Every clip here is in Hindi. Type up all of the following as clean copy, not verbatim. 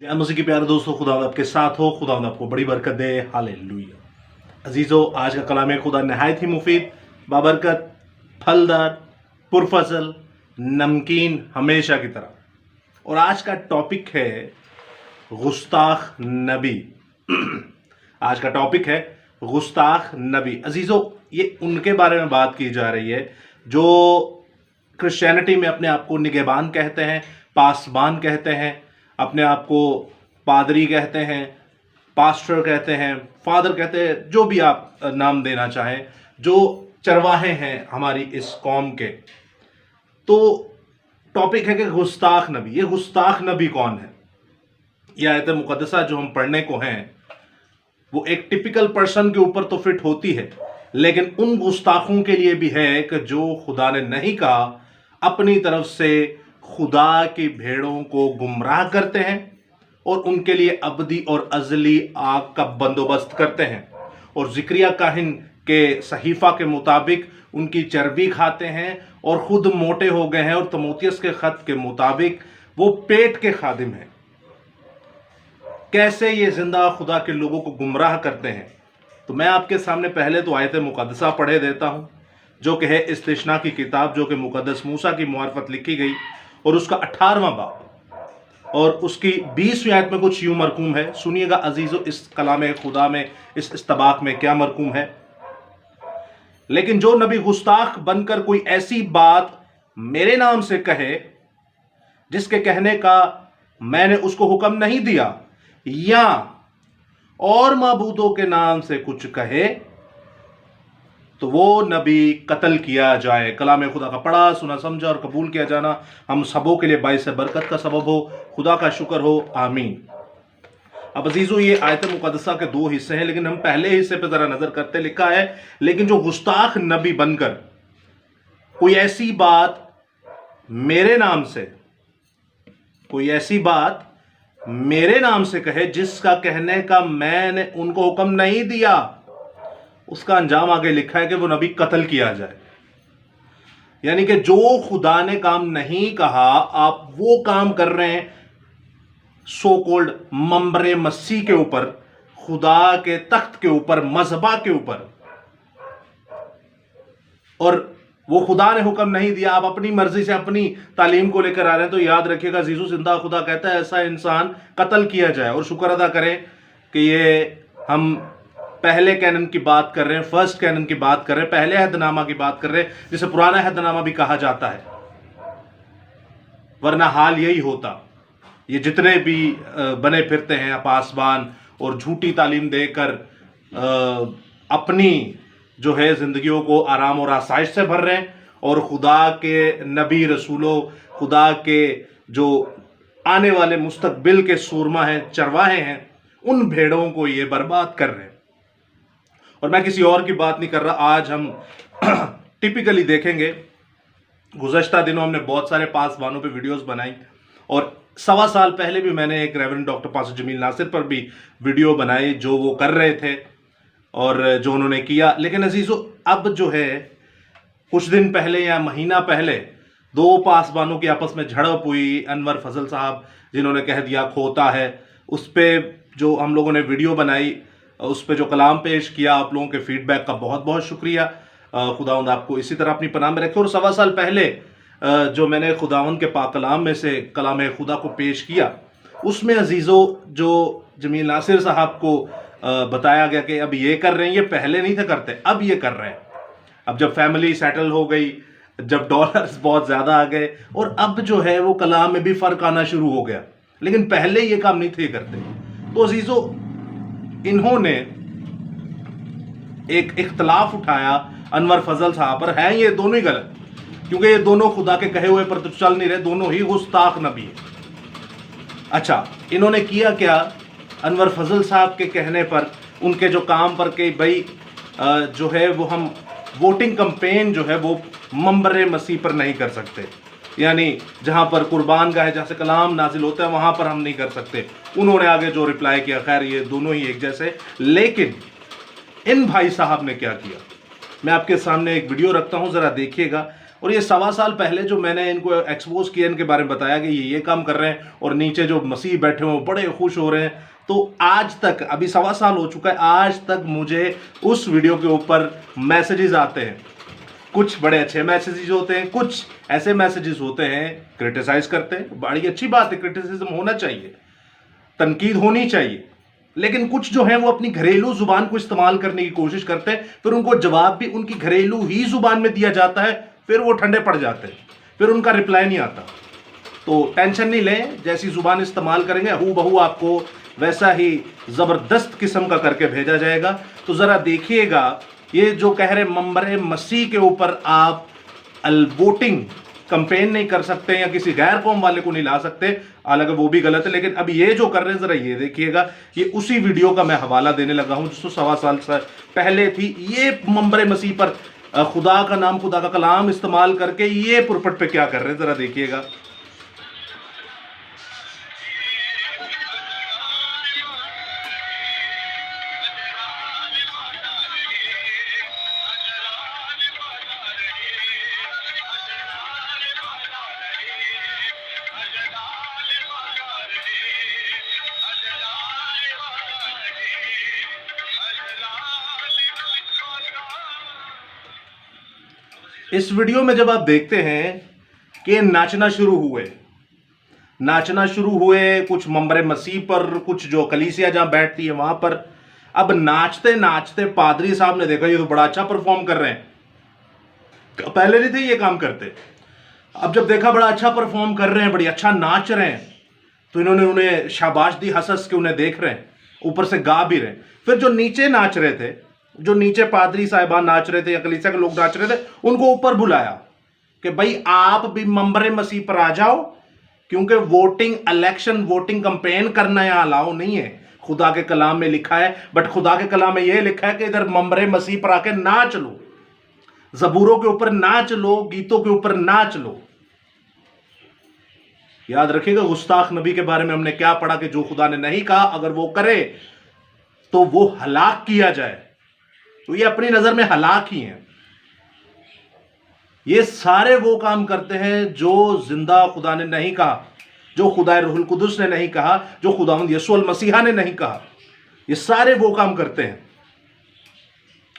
जय मसीह के प्यारे दोस्तों, खुदा आपके साथ हो। खुदा आपको बड़ी बरकत दे। हालेलुया। अजीजों, आज का कलाम खुदा नहायत ही मुफीद, बाबरकत, फलदार, पुरफसल, नमकीन हमेशा की तरह। और आज का टॉपिक है गुस्ताख नबी। आज का टॉपिक है गुस्ताख नबी। अजीजों, ये उनके बारे में बात की जा रही है जो क्रिश्चियनिटी में अपने आप को निगहबान कहते हैं, पासबान कहते हैं, अपने आप को पादरी कहते हैं, पास्टर कहते हैं, फादर कहते हैं, जो भी आप नाम देना चाहें, जो चरवाहे हैं हमारी इस कौम के। तो टॉपिक है कि गुस्ताख नबी। ये गुस्ताख नबी कौन है? यह आयत मुकद्दसा जो हम पढ़ने को हैं वो एक टिपिकल पर्सन के ऊपर तो फिट होती है, लेकिन उन गुस्ताखों के लिए भी है कि जो खुदा ने नहीं कहा, अपनी तरफ से खुदा की भेड़ों को गुमराह करते हैं और उनके लिए अबदी और अजली आग का बंदोबस्त करते हैं। और जिक्रिया काहिन के सहीफा के मुताबिक उनकी चर्बी खाते हैं और खुद मोटे हो गए हैं। और तमोथियस के खत के मुताबिक वो पेट के खादिम हैं। कैसे ये जिंदा खुदा के लोगों को गुमराह करते हैं? तो मैं आपके सामने पहले तो आयत मुकद्दसा पढ़े देता हूं, जो कि है इस्तिश्ना की किताब, जो कि मुकद्दस मूसा की मुआरफत लिखी गई, और उसका 18वां बाब और उसकी 20वीं आयत में कुछ यूं मरकूम है। सुनिएगा अजीजों, इस कलाम खुदा में, इस इस्तबाक में क्या मरकूम है। लेकिन जो नबी गुस्ताख बनकर कोई ऐसी बात मेरे नाम से कहे जिसके कहने का मैंने उसको हुक्म नहीं दिया, या और माबूदों के नाम से कुछ कहे, तो वो नबी कत्ल किया जाए। कलाम खुदा का पढ़ा, सुना, समझा और कबूल किया जाना हम सबों के लिए बाइस बरकत का सबब हो। खुदा का शुक्र हो, आमीन। अब अजीजों, ये आयत मुकद्दसा के दो हिस्से हैं, लेकिन हम पहले हिस्से पर जरा नजर करते। लिखा है, लेकिन जो गुस्ताख नबी बनकर कोई ऐसी बात मेरे नाम से, कोई ऐसी बात मेरे नाम से कहे जिसका कहने का मैंने उनको हुक्म नहीं दिया, उसका अंजाम आगे लिखा है कि वो नबी कत्ल किया जाए। यानी कि जो खुदा ने काम नहीं कहा, आप वो काम कर रहे हैं सो कोल्ड मंबरे मसीह के ऊपर, खुदा के तख्त के ऊपर, मजहबा के ऊपर, और वो खुदा ने हुक्म नहीं दिया, आप अपनी मर्जी से अपनी तालीम को लेकर आ रहे हैं। तो याद रखिएगा जीसू, जिंदा खुदा कहता है ऐसा इंसान कत्ल किया जाए। और शुक्र अदा करें कि ये हम पहले कैनन की बात कर रहे हैं, फर्स्ट कैनन की बात कर रहे हैं, पहले अहदनामा की बात कर रहे हैं, जिसे पुराना अहदनामा भी कहा जाता है। वरना हाल यही होता, ये जितने भी बने फिरते हैं पासबान और झूठी तालीम देकर अपनी जो है जिंदगियों को आराम और आसाइश से भर रहे हैं, और खुदा के नबी रसूलों, खुदा के जो आने वाले मुस्तकबिल के सूरमा हैं, चरवाहे हैं, उन भेड़ों को ये बर्बाद कर रहे हैं। और मैं किसी और की बात नहीं कर रहा। आज हम टिपिकली देखेंगे, गुज़श्ता दिनों हमने बहुत सारे पासबानों पे वीडियोस बनाई, और 1.25 साल पहले भी मैंने एक reverend doctor pastor Jameel Nasir पर भी वीडियो बनाई, जो वो कर रहे थे और जो उन्होंने किया। लेकिन अजीजों, अब जो है कुछ दिन पहले या महीना पहले 2 पासबानों की आपस में झड़प हुई। अनवर फजल साहब, जिन्होंने कह दिया खोता है, उस पर जो हम लोगों ने वीडियो बनाई, उस पर जो कलाम पेश किया, आप लोगों के फीडबैक का बहुत बहुत शुक्रिया। खुदावंद आपको इसी तरह अपनी पनाह में रखे। और 1.25 साल पहले जो मैंने खुदावंद के पाक कलाम में से कलाम खुदा को पेश किया, उसमें अजीज़ों जो जमील नासिर साहब को बताया गया कि अब ये कर रहे हैं, ये पहले नहीं थे करते, अब ये कर रहे हैं। अब जब फैमिली सेटल हो गई, जब डॉलर्स बहुत ज़्यादा आ गए, और अब जो है वो कलाम में भी फ़र्क आना शुरू हो गया, लेकिन पहले ये काम नहीं थे करते। तो अजीज़ों, इन्होंने एक इख्तलाफ उठाया अनवर फजल साहब पर। हैं ये दोनों ही गलत, क्योंकि ये दोनों खुदा के कहे हुए पर तो चल नहीं रहे, दोनों ही गुस्ताख नबी है। अच्छा, इन्होंने किया क्या? अनवर फजल साहब के कहने पर, उनके जो काम पर कि भाई जो है वो हम वोटिंग कैंपेन जो है वो मंबरे मसीह पर नहीं कर सकते, यानी जहां पर कुर्बान गाह, जहां से कलाम नाजिल होता है, वहां पर हम नहीं कर सकते। उन्होंने आगे जो रिप्लाई किया, खैर ये दोनों ही एक जैसे। लेकिन इन भाई साहब ने क्या किया, मैं आपके सामने एक वीडियो रखता हूं, जरा देखिएगा। और ये 1.25 साल पहले जो मैंने इनको एक्सपोज किया, इनके बारे में बताया कि ये काम कर रहे हैं और नीचे जो मसीह बैठे हुए बड़े खुश हो रहे हैं, तो आज तक, अभी 1.25 साल हो चुका है, आज तक मुझे उस वीडियो के ऊपर मैसेजेस आते हैं। कुछ बड़े अच्छे मैसेजेस होते हैं, कुछ ऐसे मैसेजेस होते हैं क्रिटिसाइज करते हैं। बड़ी अच्छी बात है, क्रिटिसिज्म होना चाहिए, तनकीद होनी चाहिए, लेकिन कुछ जो है वो अपनी घरेलू जुबान को इस्तेमाल करने की कोशिश करते हैं, फिर उनको जवाब भी उनकी घरेलू ही जुबान में दिया जाता है, फिर वो ठंडे पड़ जाते हैं, फिर उनका रिप्लाई नहीं आता। तो टेंशन नहीं लें, जैसी जुबान इस्तेमाल करेंगे हूबहू आपको वैसा ही जबरदस्त किस्म का करके भेजा जाएगा। तो जरा देखिएगा, ये जो कह रहे मंबरे मसीह के ऊपर आप वोटिंग कंपेन नहीं कर सकते या किसी गैर कौम वाले को नहीं ला सकते, हालांकि वो भी गलत है, लेकिन अब ये जो कर रहे हैं जरा ये देखिएगा। ये उसी वीडियो का मैं हवाला देने लगा हूं जो 1.25 साल पहले थी। ये मंबरे मसीह पर खुदा का नाम, खुदा का कलाम इस्तेमाल करके ये पुरपट पे क्या कर रहे हैं, जरा देखिएगा। इस वीडियो में जब आप देखते हैं कि नाचना शुरू हुए कुछ मंबरे मसीह पर, कुछ जो कलीसिया जहां बैठती है वहां पर, अब नाचते नाचते पादरी साहब ने देखा ये तो बड़ा अच्छा परफॉर्म कर रहे हैं, पहले नहीं थे ये काम करते। अब जब देखा बड़ा अच्छा परफॉर्म कर रहे हैं, बड़ी अच्छा नाच रहे हैं, तो इन्होंने उन्हें शाबाश दी, हंस के उन्हें देख रहे हैं, ऊपर से गा भी रहे। फिर जो नीचे नाच रहे थे, जो नीचे पादरी साहिबान नाच रहे थे या कलीसिया के लोग नाच रहे थे, उनको ऊपर बुलाया कि भाई आप भी मंबरे मसीह पर आ जाओ, क्योंकि वोटिंग कंपेन करना यहां अलाउ नहीं है, खुदा के कलाम में लिखा है। बट खुदा के कलाम में यह लिखा है कि इधर मंबरे मसीह पर आके नाच लो, जबूरों के ऊपर नाच लो, गीतों के ऊपर नाच लो। याद रखिएगा गुस्ताख नबी के बारे में हमने क्या पढ़ा कि जो खुदा ने नहीं कहा अगर वो करे तो वो हलाक किया जाए। तो ये अपनी नजर में हलाक ही हैं। ये सारे वो काम करते हैं जो जिंदा खुदा ने नहीं कहा, जो खुदा रूहुल कुदुस ने नहीं कहा, जो खुदावंद यीशु अल मसीहा ने नहीं कहा। ये सारे वो काम करते हैं।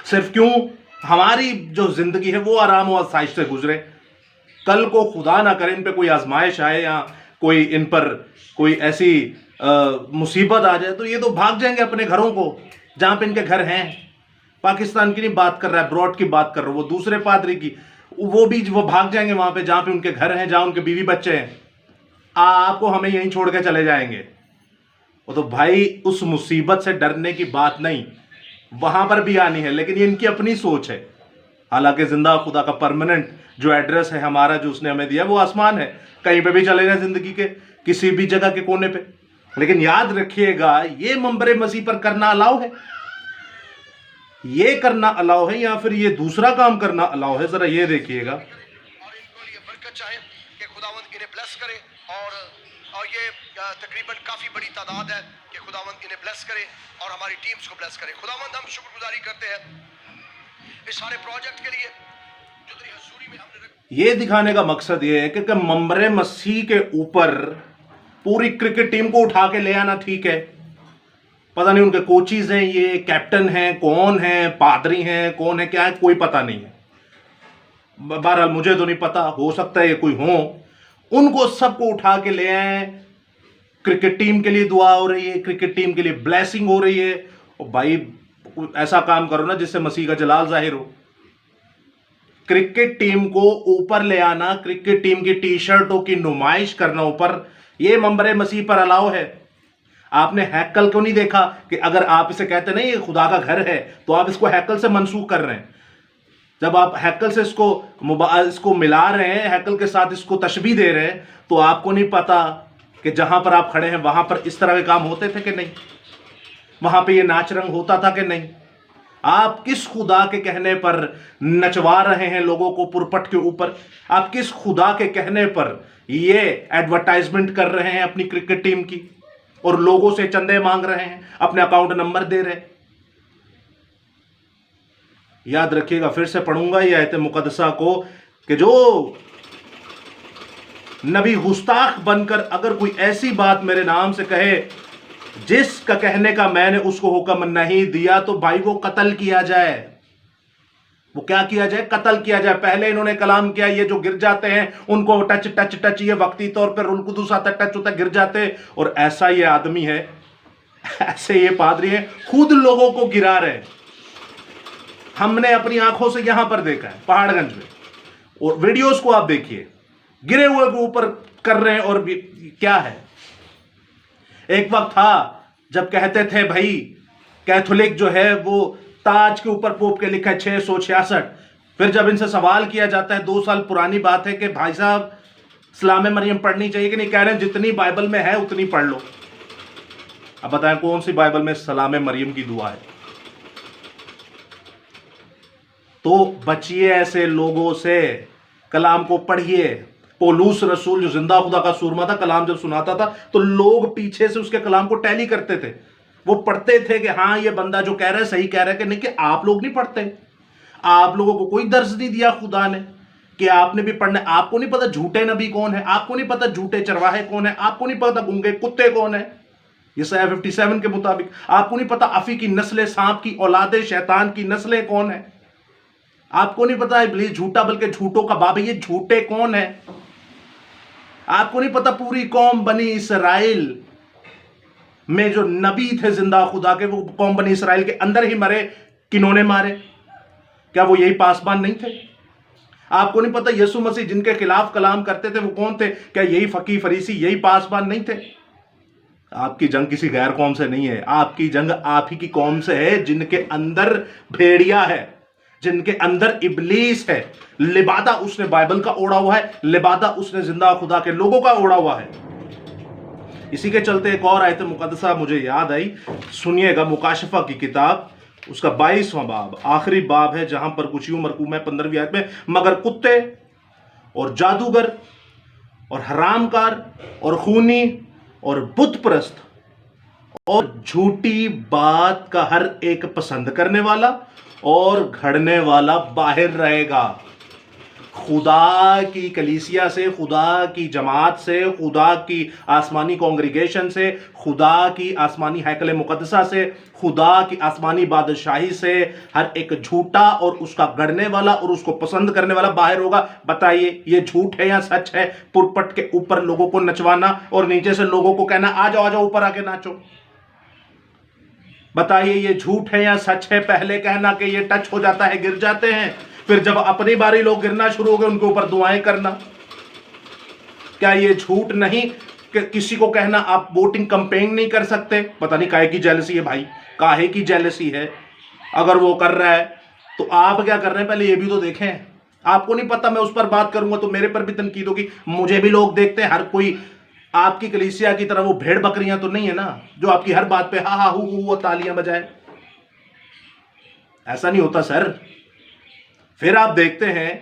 सिर्फ क्यों? हमारी जो जिंदगी है वो आराम और आसाइश से गुजरे। कल को खुदा ना करे इन पे कोई आजमाइश आए या कोई इन पर कोई ऐसी मुसीबत आ जाए, तो ये तो भाग जाएंगे अपने घरों को जहां पे इनके घर हैं। पाकिस्तान की नहीं बात कर रहा है, ब्रॉड की बात कर रहा हूं, वो दूसरे पादरी की, वो भाग जाएंगे वहां पे जहां पे उनके घर हैं, जहां उनके बीवी बच्चे हैं। आपको हमें यहीं छोड़ के चले जाएंगे। वो तो भाई उस मुसीबत से डरने की बात नहीं, वहां पर भी आनी है, लेकिन ये इनकी अपनी सोच है। हालांकि जिंदा खुदा का परमानेंट जो एड्रेस है हमारा, जो उसने हमें दिया, वो आसमान है। कहीं पे भी चले जाए जिंदगी के किसी भी जगह के कोने पे, लेकिन याद रखिएगा ये मंबरे मसीह पर करना अलाउ है, ये करना अलाउ है या फिर ये दूसरा काम करना अलाउ है। जरा ये देखिएगा। और इनको ये बरकत चाहे कि खुदावंद इन्हें ब्लेस करे, और ये तकरीबन काफी बड़ी तादाद है कि खुदावंद इन्हें ब्लेस करे और हमारी टीम्स को ब्लेस करे। खुदावंद हम शुक्रगुजारी करते हैं इस सारे प्रोजेक्ट के लिए जो तेरी हजूरी में हमने। ये दिखाने का मकसद ये है कि मंबरे मसीह के ऊपर पूरी क्रिकेट टीम को उठा के ले आना ठीक है। पता नहीं उनके कोचेज हैं, ये कैप्टन हैं, कौन है, पादरी हैं, कौन है, क्या है, कोई पता नहीं है। बहरहाल मुझे तो नहीं पता, हो सकता है ये कोई हो। उनको सबको उठा के ले आए, क्रिकेट टीम के लिए दुआ हो रही है, क्रिकेट टीम के लिए ब्लेसिंग हो रही है। और भाई ऐसा काम करो ना जिससे मसीह का जलाल जाहिर हो। क्रिकेट टीम को ऊपर ले आना, क्रिकेट टीम की टी शर्टों की नुमाइश करना ऊपर, ये मंबरे मसीह पर अलाउ है। आपने हैकल को नहीं देखा कि अगर आप इसे कहते नहीं ये खुदा का घर है, तो आप इसको हैकल से मनसूख कर रहे हैं। जब आप हैकल से इसको मिला रहे हैं, हैकल के साथ इसको तशबीह दे रहे हैं, तो आपको नहीं पता कि जहां पर आप खड़े हैं वहां पर इस तरह के काम होते थे कि नहीं, वहां पे ये नाच रंग होता था कि नहीं। आप किस खुदा के कहने पर नचवा रहे हैं लोगों को पुरपट के ऊपर? आप किस खुदा के कहने पर ये एडवर्टाइजमेंट कर रहे हैं अपनी क्रिकेट टीम की और लोगों से चंदे मांग रहे हैं, अपने अकाउंट नंबर दे रहे हैं? याद रखिएगा, फिर से पढ़ूंगा ये आयत मुकद्दसा को कि जो नबी गुस्ताख बनकर अगर कोई ऐसी बात मेरे नाम से कहे जिसका कहने का मैंने उसको हुक्म नहीं दिया, तो भाई वो कत्ल किया जाए। वो क्या किया जाए? कत्ल किया जाए। पहले इन्होंने कलाम किया, ये जो गिर जाते हैं उनको टच टच टच, ये वक्ती तौर पर रुल कुदूस आता, टच होता, गिर जाते। और ऐसा ये आदमी है, ऐसे ये पादरी है, खुद लोगों को गिरा रहे। हमने अपनी आंखों से यहां पर देखा है पहाड़गंज में, और वीडियोस को आप देखिए, गिरे हुए को ऊपर कर रहे हैं। और क्या है, एक वक्त था जब कहते थे भाई कैथोलिक जो है वो ताज के ऊपर पोप के लिखा है 666। फिर जब इनसे सवाल किया जाता है, 2 साल पुरानी बात है, कि भाई साहब सलाम मरियम पढ़नी चाहिए कि नहीं, कह रहे हैं जितनी बाइबल में है उतनी पढ़ लो। अब बताएं कौन सी बाइबल में सलाम मरियम की दुआ है? तो बचिए ऐसे लोगों से, कलाम को पढ़िए। पौलुस रसूल जो जिंदा खुदा का सूरमा था, कलाम जब सुनाता था तो लोग पीछे से उसके कलाम को टैली करते थे। वो पढ़ते थे कि हाँ ये बंदा जो कह रहा है सही कह रहा है कि नहीं। कि आप लोग नहीं पढ़ते, आप लोगों को कोई दर्ज नहीं दिया खुदा ने कि आपने भी पढ़ना है। आपको नहीं पता झूठे नबी कौन है, आपको नहीं पता झूठे चरवाहे कौन है, आपको नहीं पता गूंगे कुत्ते कौन है, यशायाह 57 के मुताबिक। आपको नहीं पता अफी की नस्लें, सांप की औलादे, शैतान की नस्लें कौन है। आपको नहीं पता इब्लीस झूठा बल्कि झूठों का बाप है, ये झूठे कौन है। आपको नहीं पता पूरी कौम बनी इसराइल में जो नबी थे जिंदा खुदा के, वो कौम बनी इसराइल के अंदर ही मरे। किन्होंने मारे? क्या वो यही पासबान नहीं थे? आपको नहीं पता यीशु मसीह जिनके खिलाफ कलाम करते थे वो कौन थे? क्या यही फकी फरीसी, यही पासबान नहीं थे? आपकी जंग किसी गैर कौम से नहीं है, आपकी जंग आप ही की कौम से है, जिनके अंदर भेड़िया है, जिनके अंदर इब्लीस है। लिबादा उसने बाइबल का ओढ़ा हुआ है, लिबादा उसने जिंदा खुदा के लोगों का ओढ़ा हुआ है। इसी के चलते एक और आयत मुकद्दसा मुझे याद आई, सुनिएगा। मुकाशफा की किताब, उसका 22वां बाब, आखिरी बाब है, जहां पर कुछ यूं मरकूम है 15वीं आयत में, मगर कुत्ते और जादूगर और हरामकार और खूनी और बुत परस्त और झूठी बात का हर एक पसंद करने वाला और घड़ने वाला बाहर रहेगा। खुदा की कलीसिया से, खुदा की जमात से, खुदा की आसमानी कांग्रीगेशन से, खुदा की आसमानी हैकल मुकद्दसा से, खुदा की आसमानी बादशाही से हर एक झूठा और उसका गढ़ने वाला और उसको पसंद करने वाला बाहर होगा। बताइए ये झूठ है या सच है? पुरपट के ऊपर लोगों को नचवाना और नीचे से लोगों को कहना आ जाओ आ जाओ ऊपर आके नाचो। बताइए ये झूठ है या सच है? पहले कहना कि ये टच हो जाता है, गिर जाते हैं, फिर जब अपनी बारी लोग गिरना शुरू हो गए उनके ऊपर दुआएं करना। क्या ये झूठ नहीं कि किसी को कहना आप वोटिंग कैंपेन नहीं कर सकते? पता नहीं काहे की जेलसी है भाई, काहे की जेलसी है। अगर वो कर रहा है तो आप क्या कर रहे हैं पहले ये भी तो देखें। आपको नहीं पता, मैं उस पर बात करूंगा तो मेरे पर भी तनकीद होगी, मुझे भी लोग देखते हैं। हर कोई आपकी कलीसिया की तरह वो भेड़ बकरियां तो नहीं है ना जो आपकी हर बात पे हा हा हु तालियां बजाए। ऐसा नहीं होता सर। फिर आप देखते हैं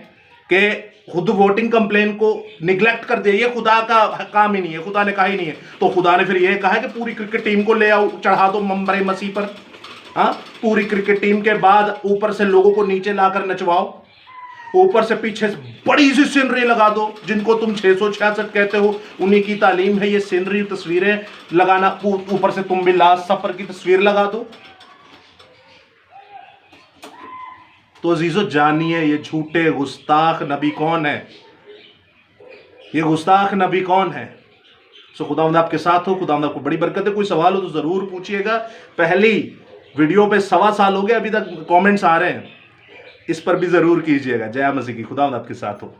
कि खुद वोटिंग कंप्लेन को निगलेक्ट कर दिया, ये खुदा का काम ही नहीं है, खुदा ने कहा ही नहीं है। तो खुदा ने फिर ये कहा है कि पूरी क्रिकेट टीम को ले आओ, चढ़ा दो मंबरे मसीह पर। हाँ, पूरी क्रिकेट टीम के बाद ऊपर से लोगों को नीचे लाकर नचवाओ, ऊपर से पीछे से बड़ी सी सीनरी लगा दो, जिनको तुम 666 कहते हो उन्हीं की तालीम है ये सीनरी, तस्वीरें लगाना। ऊपर से तुम भी लास्ट सफर की तस्वीर लगा दो। तो अजीजो जानिए ये झूठे गुस्ताख नबी कौन है, ये गुस्ताख नबी कौन है। सो खुदावंद आपके साथ हो, खुदावंद आपको बड़ी बरकत है। कोई सवाल हो तो जरूर पूछिएगा। पहली वीडियो पे 1.25 साल हो गए, अभी तक कमेंट्स आ रहे हैं, इस पर भी जरूर कीजिएगा। जय मसीह की, खुदावंद आपके साथ हो।